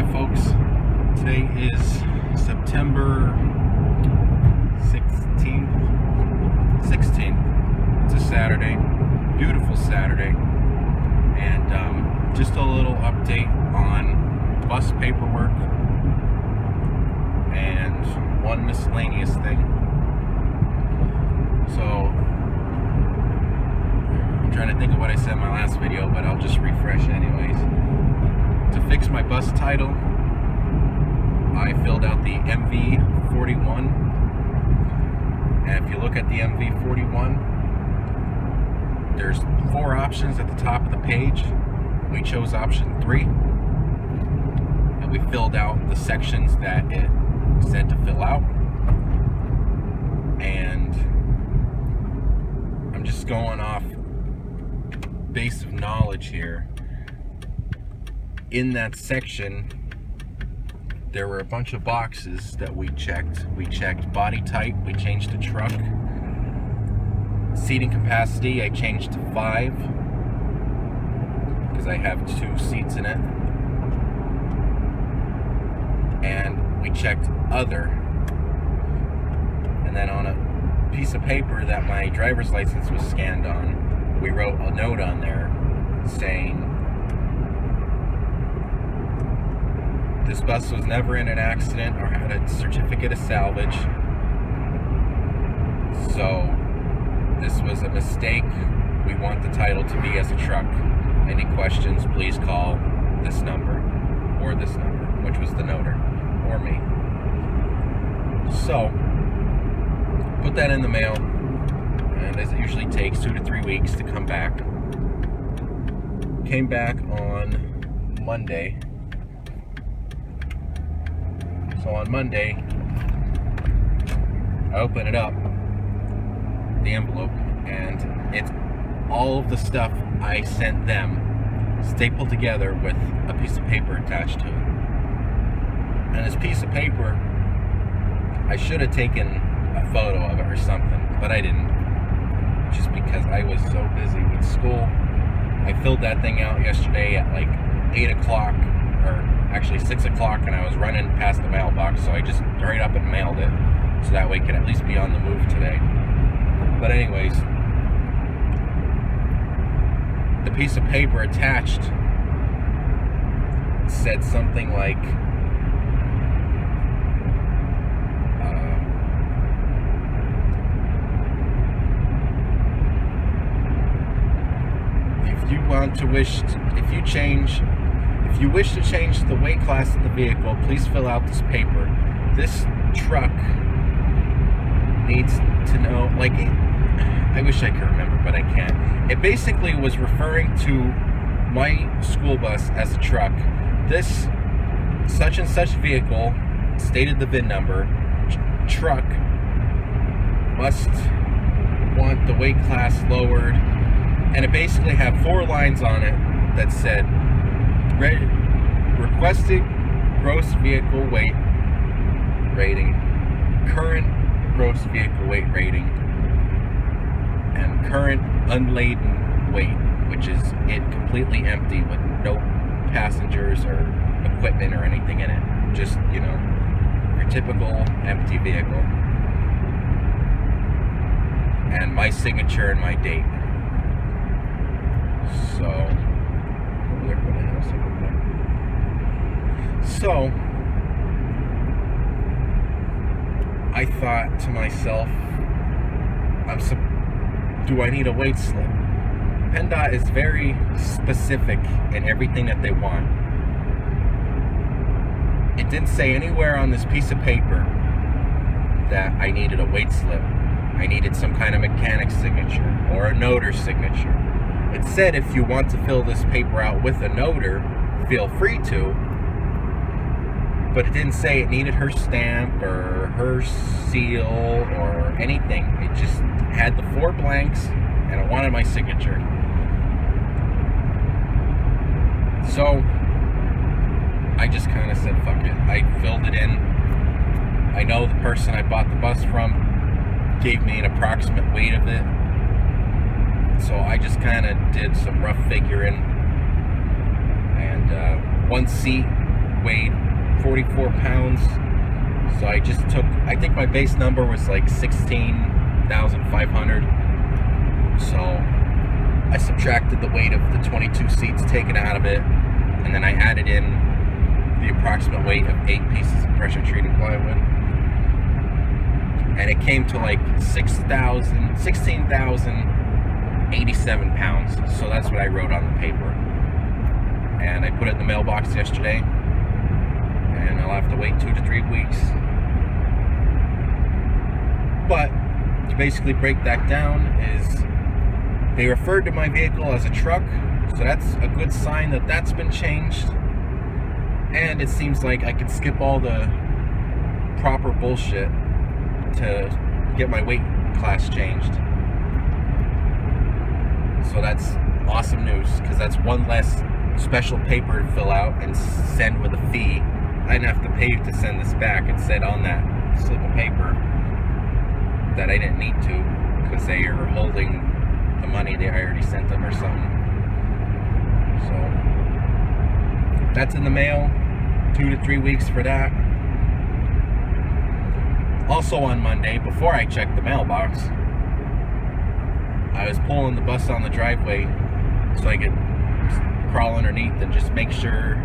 Hi folks, today is September 16th. It's a Saturday, beautiful Saturday, and just a little update on bus paperwork and one miscellaneous thing. So, I'm trying to think of what I said in my last video, but I'll just refresh anyways. To fix my bus title, I filled out the MV41, and if you look at the MV41, there's 4 options at the top of the page. We chose option 3, and we filled out the sections that it said to fill out. And I'm just going off base of knowledge here. In that section, there were a bunch of boxes that we checked. We checked body type, we changed to truck. Seating capacity, I changed to 5 because I have 2 seats in it. And we checked other. And then on a piece of paper that my driver's license was scanned on, we wrote a note on there saying, "This bus was never in an accident or had a certificate of salvage. So this was a mistake. We want the title to be as a truck. Any questions, please call this number or this number," which was the noter, or me. So, put that in the mail, and as it usually takes 2 to 3 weeks to come back. Came back on Monday. So on Monday, I open it up, the envelope, and it's all of the stuff I sent them stapled together with a piece of paper attached to it. And this piece of paper, I should have taken a photo of it or something, but I didn't, just because I was so busy with school. I filled that thing out yesterday at like 8 o'clock, or actually 6 o'clock, and I was running past the mailbox, so I just hurried up and mailed it, so that way I could at least be on the move today. But anyways, the piece of paper attached said something like, if you wish to change the weight class of the vehicle, please fill out this paper. This truck needs to know, like, I wish I could remember, but I can't. It basically was referring to my school bus as a truck. This such and such vehicle, stated the VIN number, truck, must want the weight class lowered. And it basically had 4 lines on it that said, requested gross vehicle weight rating, current gross vehicle weight rating, and current unladen weight, which is it completely empty with no passengers or equipment or anything in it. Just, you know, your typical empty vehicle. And my signature and my date. So I thought to myself, do I need a weight slip? PennDOT is very specific in everything that they want. It didn't say anywhere on this piece of paper that I needed a weight slip. I needed some kind of mechanic's signature or a noter's signature. It said if you want to fill this paper out with a noter, feel free to, but it didn't say it needed her stamp or her seal or anything. It just had the 4 blanks, and it wanted my signature. So I just kind of said, fuck it. I filled it in. I know the person I bought the bus from gave me an approximate weight of it. So I just kind of did some rough figuring, and 1 seat weighed 44 pounds. So I just took, I think my base number was like 16,500. So I subtracted the weight of the 22 seats taken out of it, and then I added in the approximate weight of 8 pieces of pressure treated plywood. And it came to like 16,087 pounds. So that's what I wrote on the paper. And I put it in the mailbox yesterday, and I'll have to wait 2 to 3 weeks. But to basically break that down is they referred to my vehicle as a truck, so that's a good sign that that's been changed. And it seems like I can skip all the proper bullshit to get my weight class changed. So that's awesome news, because that's one less special paper to fill out and send with a fee. I didn't have to pay to send this back. It said on that slip of paper that I didn't need to, because they are holding the money that I already sent them or something. So that's in the mail. 2 to 3 weeks for that. Also on Monday, before I checked the mailbox, I was pulling the bus on the driveway so I could crawl underneath and just make sure,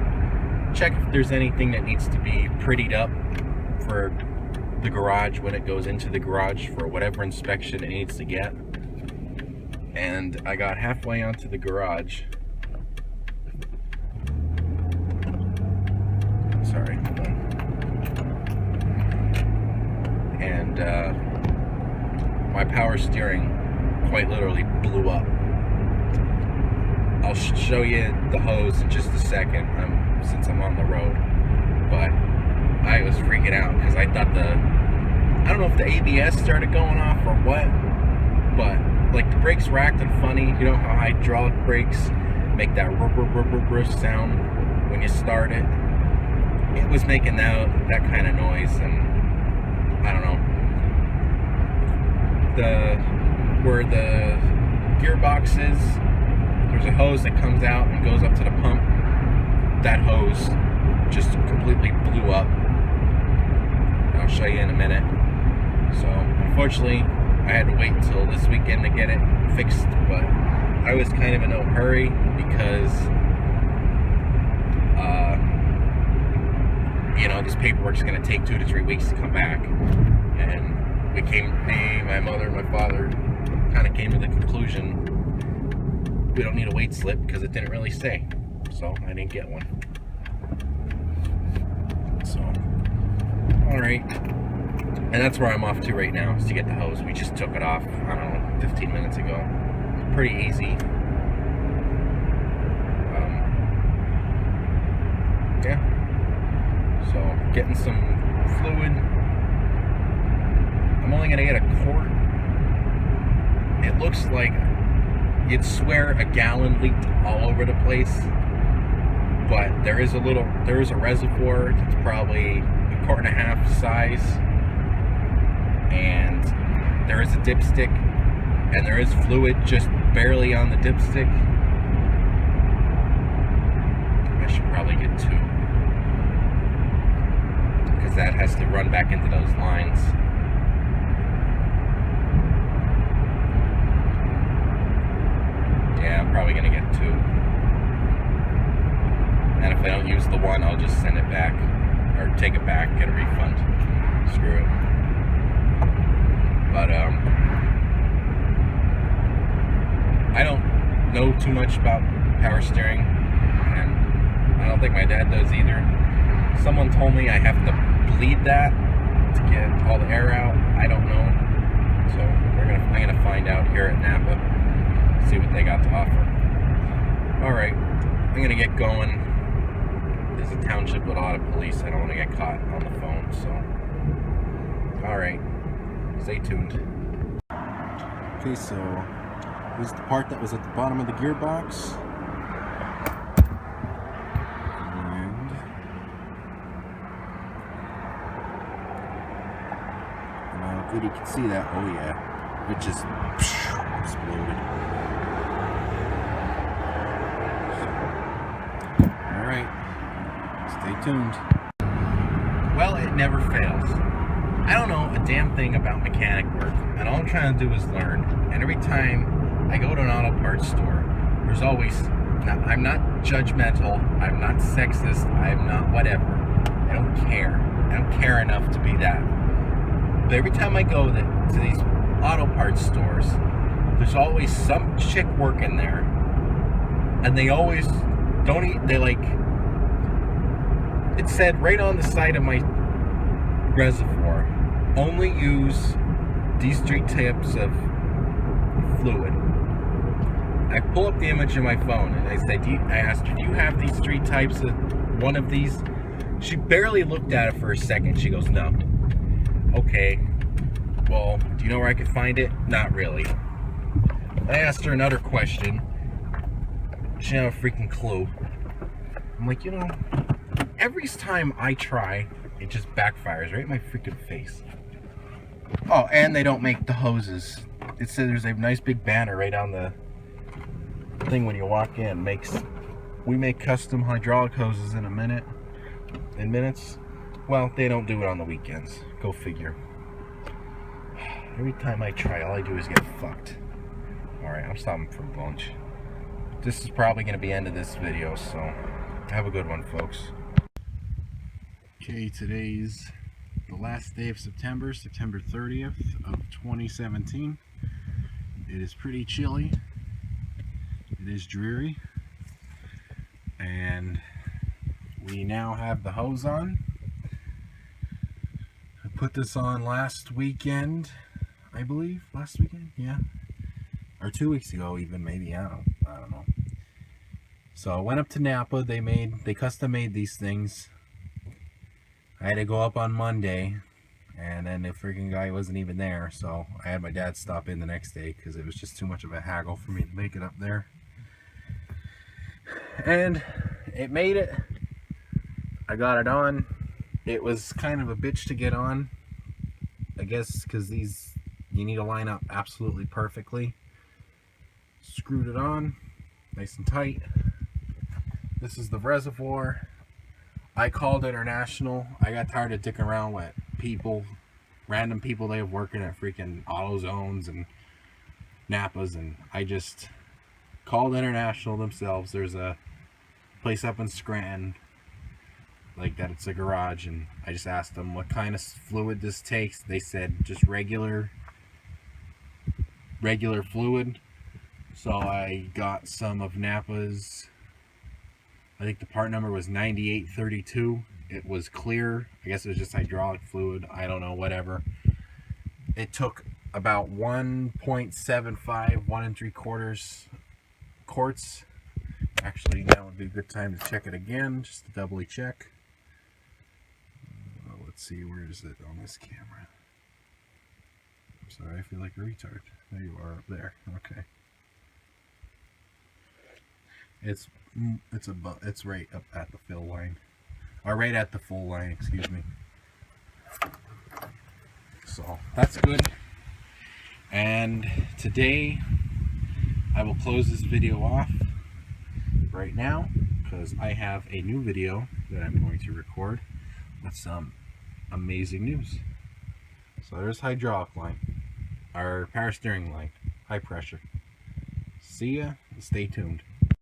check if there's anything that needs to be prettied up for the garage when it goes into the garage for whatever inspection it needs to get. And I got halfway onto the garage. Sorry, hold on. And my power steering quite literally blew up. I'll show you the hose in just a second, since I'm on the road. But I was freaking out because I thought I don't know if the ABS started going off or what, but like the brakes were acting funny. You know how hydraulic brakes make that ruff sound when you start it? It was making that kind of noise, and I don't know. Where the gearbox is, there's a hose that comes out and goes up to the pump. That hose just completely blew up. I'll show you in a minute. So unfortunately, I had to wait until this weekend to get it fixed, but I was kind of in no hurry because you know, this paperwork's going to take 2 to 3 weeks to come back. And me, my mother, and my father kind of came to the conclusion we don't need a weight slip because it didn't really say. So I didn't get one. So, alright. And that's where I'm off to right now, is to get the hose. We just took it off, I don't know, 15 minutes ago. Pretty easy. Yeah. So, getting some fluid. I'm only going to get a quart. It looks like you'd swear a gallon leaked all over the place. But there is a reservoir that's probably a quart and a half size. And there is a dipstick. And there is fluid just barely on the dipstick. I should probably get 2. Because that has to run back into those lines. Yeah, I'm probably going to get 2. And if I don't use the one, I'll just send it back. Or take it back, get a refund. Screw it. But, I don't know too much about power steering. And I don't think my dad does either. Someone told me I have to bleed that to get all the air out. I don't know. So I'm gonna find out here at Napa. See what they got to offer. Alright, I'm gonna get going. There's a township with a lot of police. I don't want to get caught on the phone, so. Alright, stay tuned. Okay, so this is the part that was at the bottom of the gearbox. And how good you can see that. Oh yeah, it just exploded. Alright, Stay tuned. Well, it never fails. I don't know a damn thing about mechanic work, and all I'm trying to do is learn. And every time I go to an auto parts store, there's always, now, I'm not judgmental, I'm not sexist, I'm not whatever. I don't care. I don't care enough to be that. But every time I go to these auto parts stores, there's always some chick working there, and they always don't eat, they like, it said right on the side of my reservoir, only use these 3 types of fluid. I pull up the image on my phone and I asked her, do you have these 3 types of one of these? She barely looked at it for a second. She goes, no. Okay, well, do you know where I could find it? Not really. I asked her another question. She didn't have a freaking clue. I'm like, you know, every time I try, it just backfires right in my freaking face. Oh, and they don't make the hoses. It says there's a nice big banner right on the thing when you walk in. We make custom hydraulic hoses in minutes. Well, they don't do it on the weekends. Go figure. Every time I try, all I do is get fucked. Alright, I'm stopping for lunch. This is probably going to be the end of this video, so have a good one, folks. Okay, today's the last day of September 30th of 2017. It is pretty chilly. It is dreary. And we now have the hose on. I put this on last weekend, I believe. Last weekend? Yeah. Or 2 weeks ago even, maybe. I don't know. So I went up to Napa. They custom made these things. I had to go up on Monday, and then the freaking guy wasn't even there, so I had my dad stop in the next day because it was just too much of a haggle for me to make it up there. And it made it. I got it on. It was kind of a bitch to get on, I guess, because these, you need to line up absolutely perfectly. Screwed it on, nice and tight. This is the reservoir. I called International. I got tired of dicking around with random people they have working at freaking AutoZones and Napas, and I just called International themselves. There's a place up in Scranton like that, it's a garage, and I just asked them what kind of fluid this takes. They said just regular fluid. So I got some of Napa's, I think the part number was 9832. It was clear. I guess it was just hydraulic fluid. I don't know, whatever. It took about 1.75, 1 3/4 quarts. Actually, now would be a good time to check it again, just to doubly check. Let's see, where is it on this camera? I'm sorry, I feel like a retard. There you are, up there. Okay. It's right up at the fill line, or right at the full line, excuse me. So that's good. And today I will close this video off right now because I have a new video that I'm going to record with some amazing news. So there's hydraulic line, our power steering line, high pressure. See ya, stay tuned.